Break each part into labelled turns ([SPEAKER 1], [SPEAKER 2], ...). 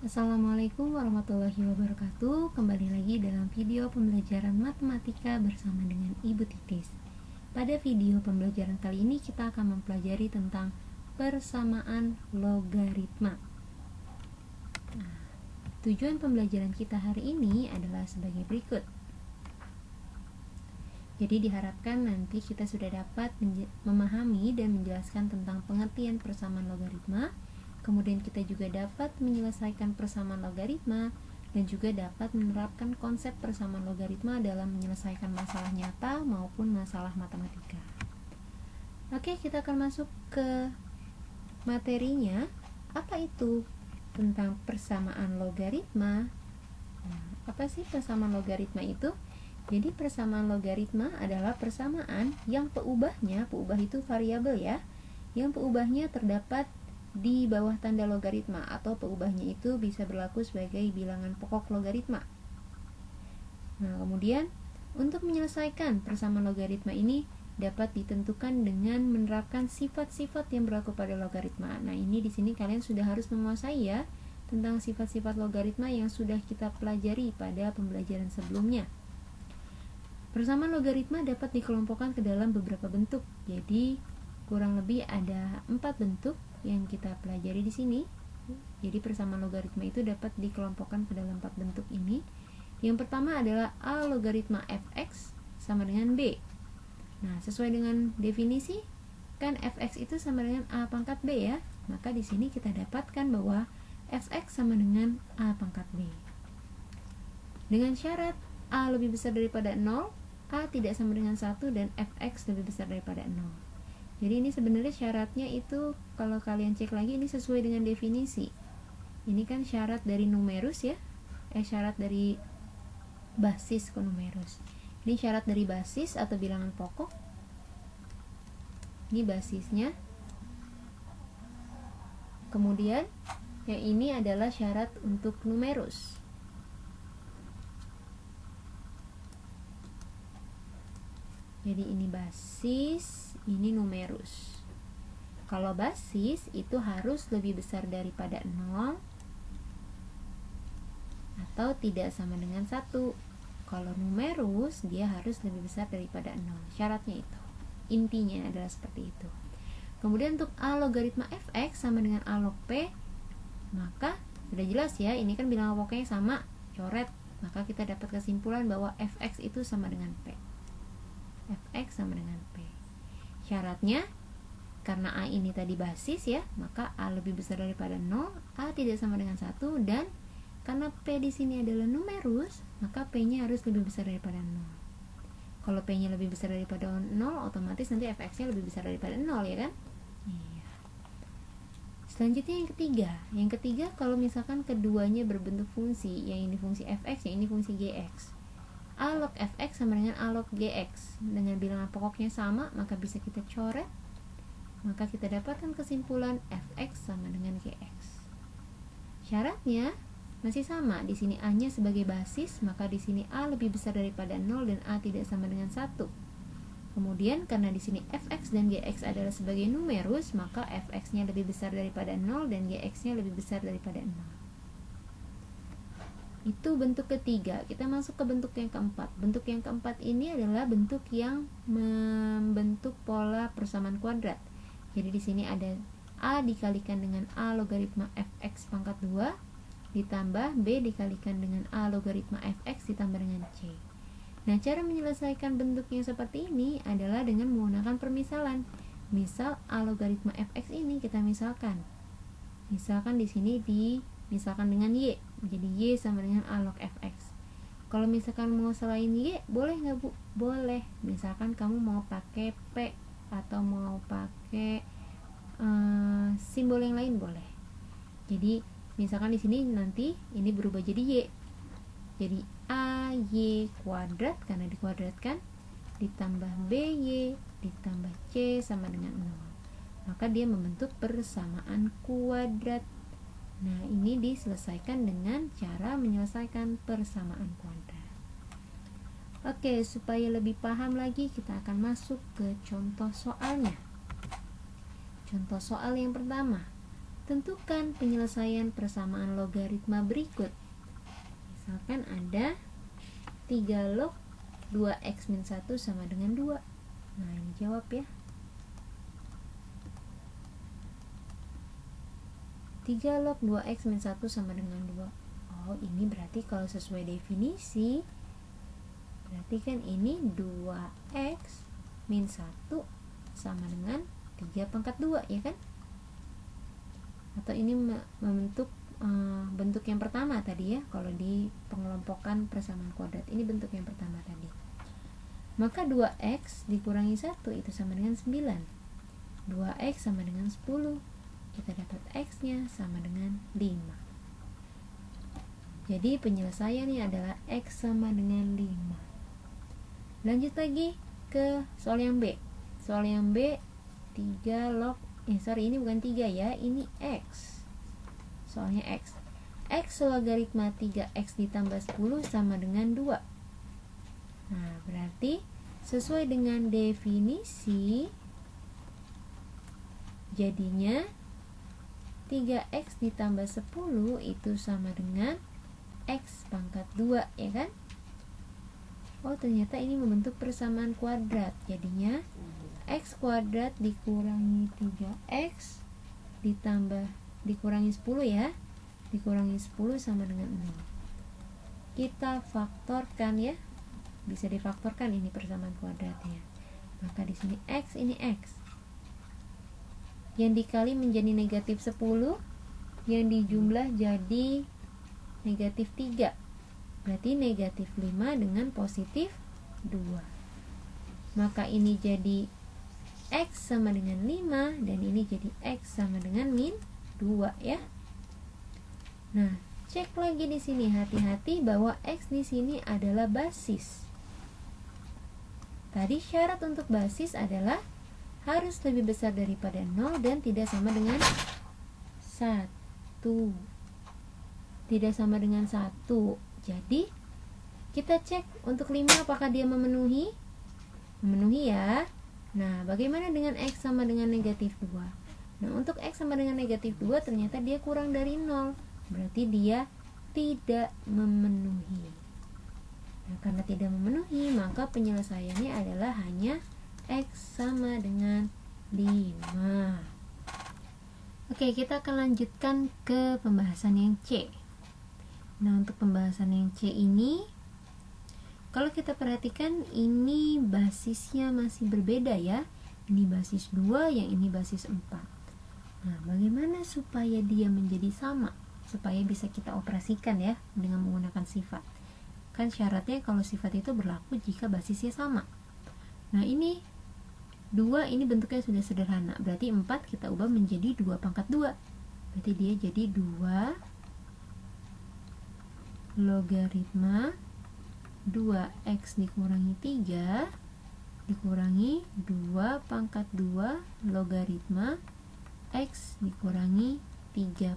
[SPEAKER 1] Assalamualaikum warahmatullahi wabarakatuh. Kembali lagi dalam video pembelajaran matematika bersama dengan Ibu Titis. Pada video pembelajaran kali ini kita akan mempelajari tentang persamaan logaritma. Tujuan pembelajaran kita hari ini adalah sebagai berikut. Jadi diharapkan nanti kita sudah dapat memahami dan menjelaskan tentang pengertian persamaan logaritma. Kemudian kita juga dapat menyelesaikan persamaan logaritma dan juga dapat menerapkan konsep persamaan logaritma dalam menyelesaikan masalah nyata maupun masalah matematika. Oke, kita akan masuk ke materinya. Apa itu tentang persamaan logaritma? Nah, apa sih persamaan logaritma itu? Jadi persamaan logaritma adalah persamaan yang peubah itu variabel ya, yang peubahnya terdapat di bawah tanda logaritma, atau peubahnya itu bisa berlaku sebagai bilangan pokok logaritma. Nah, kemudian untuk menyelesaikan persamaan logaritma ini dapat ditentukan dengan menerapkan sifat-sifat yang berlaku pada logaritma. Nah, ini di sini kalian sudah harus menguasai ya tentang sifat-sifat logaritma yang sudah kita pelajari pada pembelajaran sebelumnya. Persamaan logaritma dapat dikelompokkan ke dalam beberapa bentuk. Jadi kurang lebih ada 4 bentuk yang kita pelajari di sini. Jadi persamaan logaritma itu dapat dikelompokkan ke dalam 4 bentuk ini. Yang pertama adalah A logaritma fx sama dengan B. Nah, sesuai dengan definisi kan fx itu sama dengan A pangkat B ya. Maka di sini kita dapatkan bahwa fx sama dengan A pangkat B. Dengan syarat A lebih besar daripada 0, A tidak sama dengan 1, dan fx lebih besar daripada 0. Jadi ini sebenarnya syaratnya itu kalau kalian cek lagi ini sesuai dengan definisi. Ini kan syarat dari numerus ya. Syarat dari basis ke numerus. Ini syarat dari basis atau bilangan pokok. Ini basisnya. Kemudian yang ini adalah syarat untuk numerus. Jadi ini basis, ini numerus. Kalau basis itu harus lebih besar daripada 0 atau tidak sama dengan 1. Kalau numerus dia harus lebih besar daripada 0. Syaratnya itu. Intinya adalah seperti itu. Kemudian untuk A logaritma fx sama dengan A log p, maka sudah jelas ya, ini kan bilangan pokoknya sama, coret. Maka kita dapat kesimpulan bahwa fx itu sama dengan p. Fx sama dengan P. Syaratnya karena A ini tadi basis ya, maka A lebih besar daripada 0, A tidak sama dengan 1, dan karena P di sini adalah numerus, maka P-nya harus lebih besar daripada 0. Kalau P-nya lebih besar daripada 0, otomatis nanti Fx-nya lebih besar daripada 0 ya kan? Iya. Selanjutnya yang ketiga kalau misalkan keduanya berbentuk fungsi, yang ini fungsi Fx, yang ini fungsi Gx. A log fx sama dengan A log gx. Dengan bilangan pokoknya sama, maka bisa kita coret. Maka kita dapatkan kesimpulan fx sama dengan gx. Syaratnya masih sama. Di sini A-nya sebagai basis, maka di sini A lebih besar daripada 0 dan A tidak sama dengan 1. Kemudian karena di sini fx dan gx adalah sebagai numerus, maka fx-nya lebih besar daripada 0 dan gx-nya lebih besar daripada 0. Itu bentuk ketiga. Kita masuk ke bentuk yang keempat. Bentuk yang keempat ini adalah bentuk yang membentuk pola persamaan kuadrat. Jadi di sini ada A dikalikan dengan A logaritma fx pangkat 2 ditambah B dikalikan dengan A logaritma fx ditambah dengan C. Nah, cara menyelesaikan bentuk yang seperti ini adalah dengan menggunakan permisalan. Misal A logaritma fx ini kita misalkan di sini misalkan dengan Y. Jadi Y sama dengan A log fx. Kalau misalkan mau selain Y, boleh nggak Bu? Boleh. Misalkan kamu mau pakai P atau mau pakai simbol yang lain boleh. Jadi misalkan di sini nanti ini berubah jadi Y. Jadi AY kuadrat karena dikuadratkan ditambah BY ditambah C sama dengan 0. Maka dia membentuk persamaan kuadrat. Nah, ini diselesaikan dengan cara menyelesaikan persamaan kuadrat. Oke, supaya lebih paham lagi, kita akan masuk ke contoh soalnya. Contoh soal yang pertama. Tentukan penyelesaian persamaan logaritma berikut. Misalkan ada 3 log 2x min 1 sama dengan 2. Nah, ini jawab ya. 3 log 2x min 1 sama dengan 2. Oh, ini berarti kalau sesuai definisi, berarti kan ini 2x min 1 sama dengan 3 pangkat 2, ya kan? Atau ini membentuk bentuk yang pertama tadi ya, kalau di pengelompokan persamaan kuadrat. Ini bentuk yang pertama tadi. Maka 2x dikurangi 1 itu sama dengan 9. 2x sama dengan 10. Kita dapat x-nya sama dengan 5. Jadi penyelesaiannya adalah x sama dengan 5. Lanjut lagi ke soal yang B. Soal yang B 3 log ini bukan 3 ya, ini x. Soalnya x. X logaritma 3x ditambah 10 sama dengan 2. Nah, berarti sesuai dengan definisi jadinya 3x ditambah 10 itu sama dengan x pangkat 2, ya kan? Oh, ternyata ini membentuk persamaan kuadrat. Jadinya x kuadrat dikurangi 3x dikurangi 10 ya, dikurangi 10 sama dengan 0. Kita faktorkan ya, bisa difaktorkan ini persamaan kuadratnya. Maka di sini x, ini x, yang dikali menjadi negatif 10, yang dijumlah jadi negatif 3, berarti negatif 5 dengan positif 2. Maka ini jadi x sama dengan 5, dan ini jadi x sama dengan min 2 ya. Nah, cek lagi di sini, hati-hati bahwa x di sini adalah basis. Tadi syarat untuk basis adalah harus lebih besar daripada 0 dan tidak sama dengan 1. Tidak sama dengan 1. Jadi, kita cek untuk 5 apakah dia memenuhi? Memenuhi ya. Nah, bagaimana dengan x sama dengan negatif 2? Nah, untuk x sama dengan negatif 2 ternyata dia kurang dari 0. Berarti dia tidak memenuhi. Nah, karena tidak memenuhi, maka penyelesaiannya adalah hanya x sama dengan 5. Oke, kita akan lanjutkan ke pembahasan yang C. Nah, untuk pembahasan yang C ini, kalau kita perhatikan ini basisnya masih berbeda ya. Ini basis 2, yang ini basis 4. Nah, bagaimana supaya dia menjadi sama? Supaya bisa kita operasikan ya dengan menggunakan sifat. Kan syaratnya kalau sifat itu berlaku jika basisnya sama. Nah, ini 2, ini bentuknya sudah sederhana. Berarti 4 kita ubah menjadi 2 pangkat 2. Berarti dia jadi 2 logaritma 2x dikurangi 3 dikurangi 2 pangkat 2 logaritma x dikurangi 3/2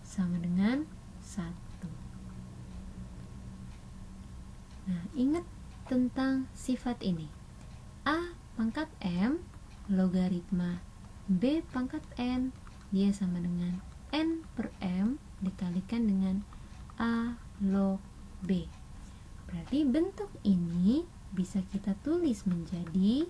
[SPEAKER 1] sama dengan 1. Nah, ingat tentang sifat ini. A pangkat m logaritma b pangkat n, dia sama dengan n per m dikalikan dengan a log b. Berarti bentuk ini bisa kita tulis menjadi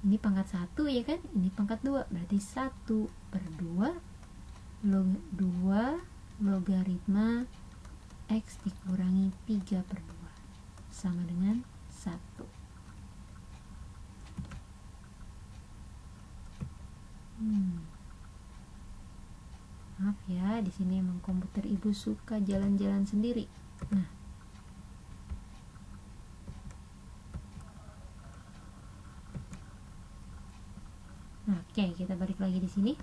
[SPEAKER 1] ini pangkat 1 ya kan, ini pangkat 2, berarti 1/2 2 logaritma x dikurangi 3/2 sama dengan 1. Maaf ya, di sini emang komputer ibu suka jalan-jalan sendiri. Nah, oke, kita balik lagi di sini.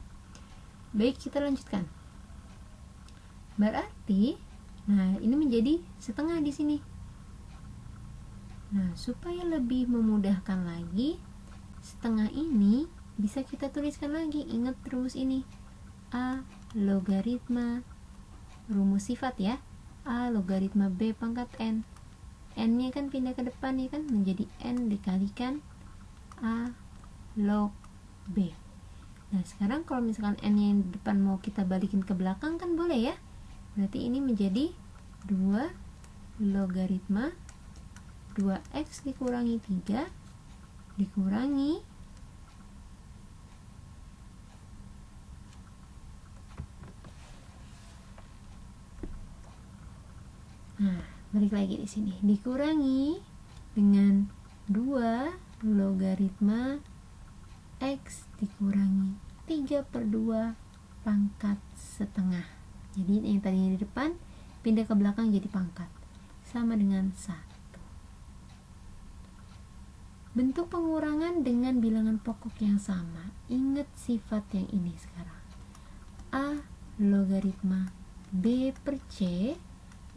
[SPEAKER 1] Baik, kita lanjutkan. Berarti, nah ini menjadi setengah di sini. Nah, supaya lebih memudahkan lagi, setengah ini bisa kita tuliskan lagi. Ingat rumus ini, a logaritma rumus sifat ya, a logaritma b pangkat n n-nya kan pindah ke depan ya kan, menjadi n dikalikan A log B. Nah sekarang kalau misalkan n-nya yang di depan mau kita balikin ke belakang kan boleh ya. Berarti ini menjadi 2 logaritma 2x dikurangi 3 dikurangi balik lagi di sini, dikurangi dengan 2 logaritma x dikurangi 3/2 pangkat setengah. Jadi yang tadinya di depan pindah ke belakang jadi pangkat, sama dengan 1. Bentuk pengurangan dengan bilangan pokok yang sama. Ingat sifat yang ini sekarang. A logaritma B per C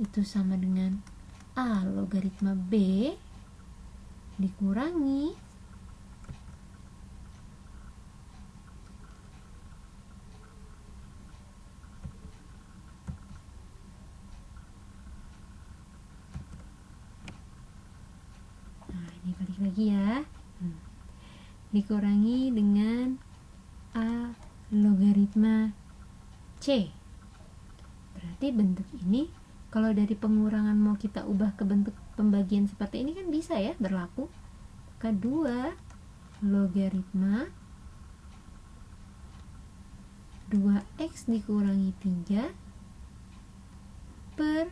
[SPEAKER 1] itu sama dengan A logaritma B dikurangi ini balik lagi ya, dikurangi dengan A logaritma C. Berarti bentuk ini kalau dari pengurangan mau kita ubah ke bentuk pembagian seperti ini kan bisa ya, berlaku. Maka 2 logaritma 2x dikurangi 3 per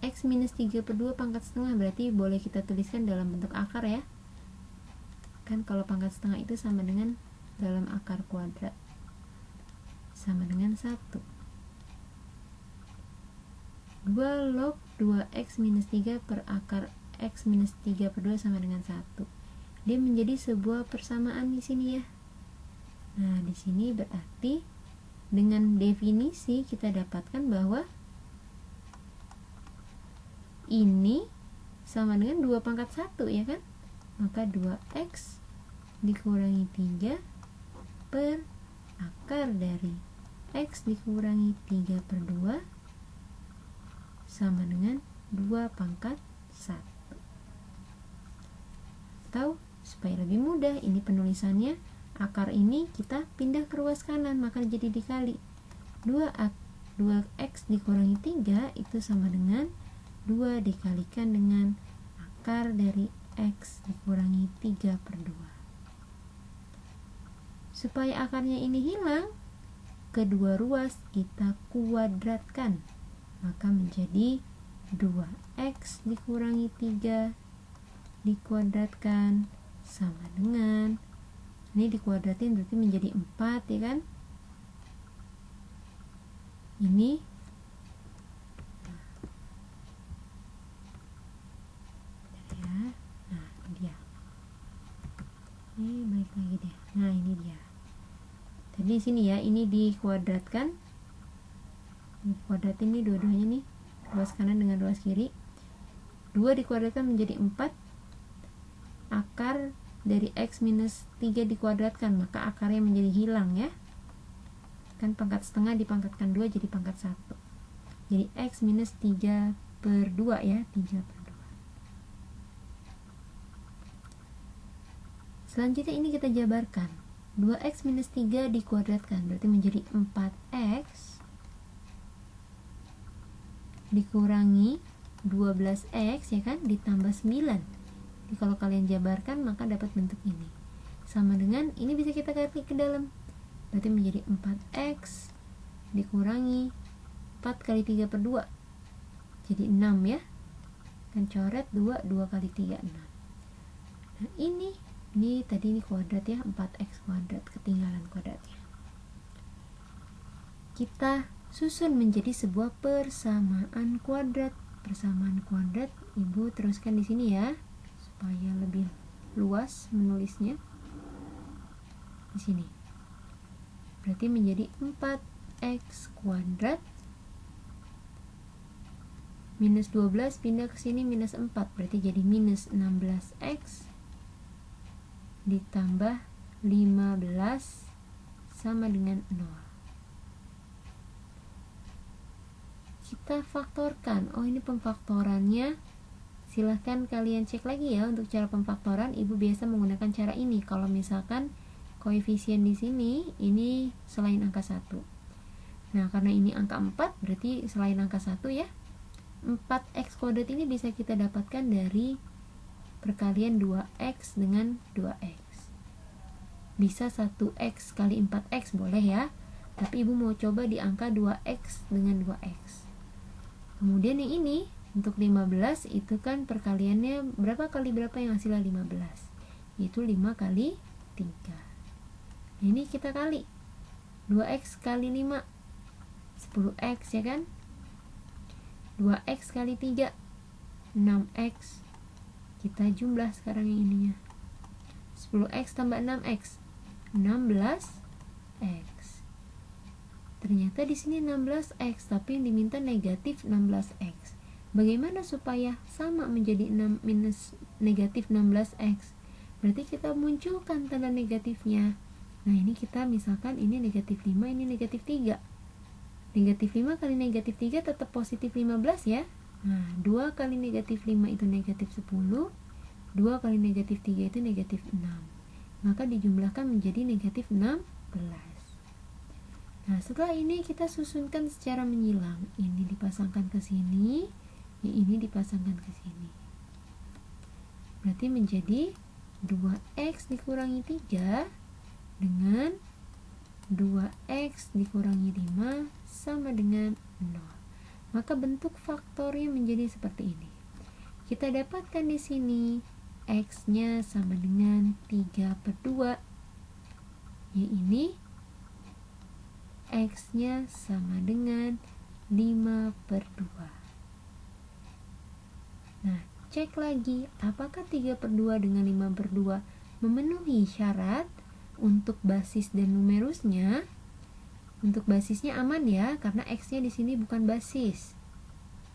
[SPEAKER 1] x minus 3/2 pangkat setengah. Berarti boleh kita tuliskan dalam bentuk akar ya. Kan kalau pangkat setengah itu sama dengan dalam akar kuadrat, sama dengan 1. 2 log 2x minus 3 per akar x minus 3/2 sama dengan 1. Dia menjadi sebuah persamaan di sini ya. Nah, di sini berarti dengan definisi kita dapatkan bahwa ini sama dengan 2 pangkat 1 ya kan? Maka 2x dikurangi 3 per akar dari x dikurangi 3/2 sama dengan 2 pangkat 1. Atau supaya lebih mudah, ini penulisannya, akar ini kita pindah ke ruas kanan, maka jadi dikali 2x dikurangi 3 itu sama dengan 2 dikalikan dengan akar dari x dikurangi 3/2. Supaya akarnya ini hilang, kedua ruas kita kuadratkan, maka menjadi 2x dikurangi 3 dikuadratkan sama dengan, ini dikuadratin berarti menjadi 4 ya kan. Ini ya. Nah ini dia, ini balik lagi deh. Nah ini dia, tadi di sini ya, ini dikuadratkan, kuadratin nih dua-duanya nih, ruas kanan dengan ruas kiri. 2 dikuadratkan menjadi 4, akar dari x minus 3 dikuadratkan, maka akarnya menjadi hilang ya kan, pangkat setengah dipangkatkan 2 jadi pangkat 1, jadi x minus 3/2 ya, 3/2. Selanjutnya ini kita jabarkan, 2x minus 3 dikuadratkan berarti menjadi 4x dikurangi 12x ya kan, ditambah 9. Jadi kalau kalian jabarkan maka dapat bentuk ini, sama dengan ini bisa kita kali ke dalam, berarti menjadi 4x dikurangi 4 kali 3/2 jadi 6 ya kan, coret 2 kali 3 6. Nah ini tadi ini kuadrat ya, 4x kuadrat, ketinggalan kuadratnya. Kita susun menjadi sebuah persamaan kuadrat. Persamaan kuadrat Ibu teruskan di sini ya, supaya lebih luas menulisnya. Di sini berarti menjadi 4x kuadrat minus 12 pindah ke sini minus 4, berarti jadi minus 16x ditambah 15 sama dengan 0. Kita faktorkan, oh ini pemfaktorannya silahkan kalian cek lagi ya. Untuk cara pemfaktoran, ibu biasa menggunakan cara ini kalau misalkan koefisien di sini ini selain angka 1. Nah, karena ini angka 4, berarti selain angka 1 ya. 4x kuadrat ini bisa kita dapatkan dari perkalian 2x dengan 2x. Bisa 1x kali 4x boleh ya, tapi ibu mau coba di angka 2x dengan 2x. Kemudian yang ini untuk 15 itu kan perkaliannya berapa kali berapa yang hasilnya 15, yaitu 5 kali 3. Nah, ini kita kali 2x kali 5 10x ya kan, 2x kali 3 6x. Kita jumlah sekarang yang ininya, 10x tambah 6x 16x. Ternyata di sini 16x, tapi yang diminta negatif 16x. Bagaimana supaya sama menjadi 6 minus negatif 16x? Berarti kita munculkan tanda negatifnya. Nah, ini kita misalkan ini negatif 5, ini negatif 3. Negatif 5 kali negatif 3 tetap positif 15 ya. Nah, 2 kali negatif 5 itu negatif 10, 2 kali negatif 3 itu negatif 6. Maka dijumlahkan menjadi negatif 16. Nah, setelah ini kita susunkan secara menyilang. Ini dipasangkan ke sini, yang ini dipasangkan ke sini. Berarti menjadi 2x dikurangi 3 dengan 2x dikurangi 5 sama dengan 0. Maka bentuk faktornya menjadi seperti ini. Kita dapatkan di sini x-nya sama dengan 3/2. Yang ini x-nya sama dengan 5/2. Nah, cek lagi apakah 3/2 dengan 5/2 memenuhi syarat untuk basis dan numerusnya. Untuk basisnya aman ya, karena x-nya di sini bukan basis,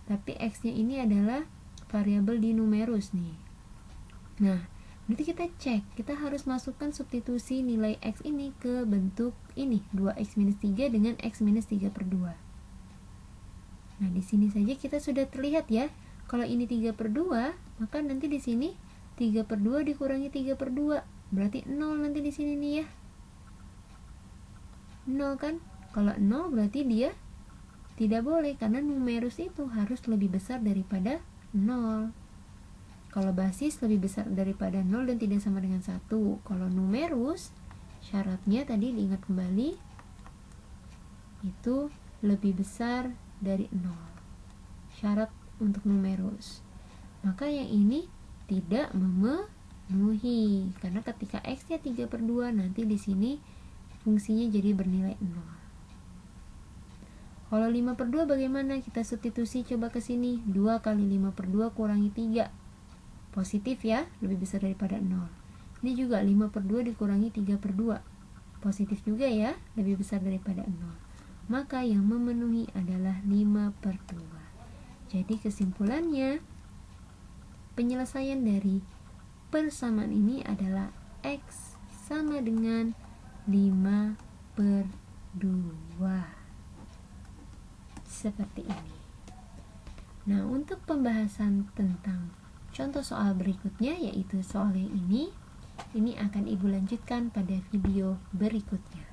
[SPEAKER 1] tapi x-nya ini adalah variabel di numerus nih. Nah, berarti kita cek, kita harus masukkan substitusi nilai x ini ke bentuk ini, 2x minus 3 dengan x minus 3/2. Nah, di sini saja kita sudah terlihat ya. Kalau ini 3/2, maka nanti di sini 3/2 dikurangi 3/2, berarti 0 nanti di sini nih ya. 0 kan? Kalau 0 berarti dia tidak boleh, karena numerus itu harus lebih besar daripada 0. Kalau basis lebih besar daripada 0 dan tidak sama dengan 1. Kalau numerus, syaratnya tadi diingat kembali, itu lebih besar dari 0. Syarat untuk numerus. Maka yang ini tidak memenuhi, karena ketika x-nya 3/2, nanti di sini fungsinya jadi bernilai 0. Kalau 5/2 bagaimana? Kita substitusi coba ke sini. 2 kali 5/2 kurangi 3. Positif ya, lebih besar daripada 0. Ini juga 5/2 dikurangi 3/2. Positif juga ya, lebih besar daripada 0. Maka yang memenuhi adalah 5/2. Jadi kesimpulannya, penyelesaian dari persamaan ini adalah x sama dengan 5/2. Seperti ini. Nah, untuk pembahasan tentang contoh soal berikutnya, yaitu soal yang ini akan ibu lanjutkan pada video berikutnya.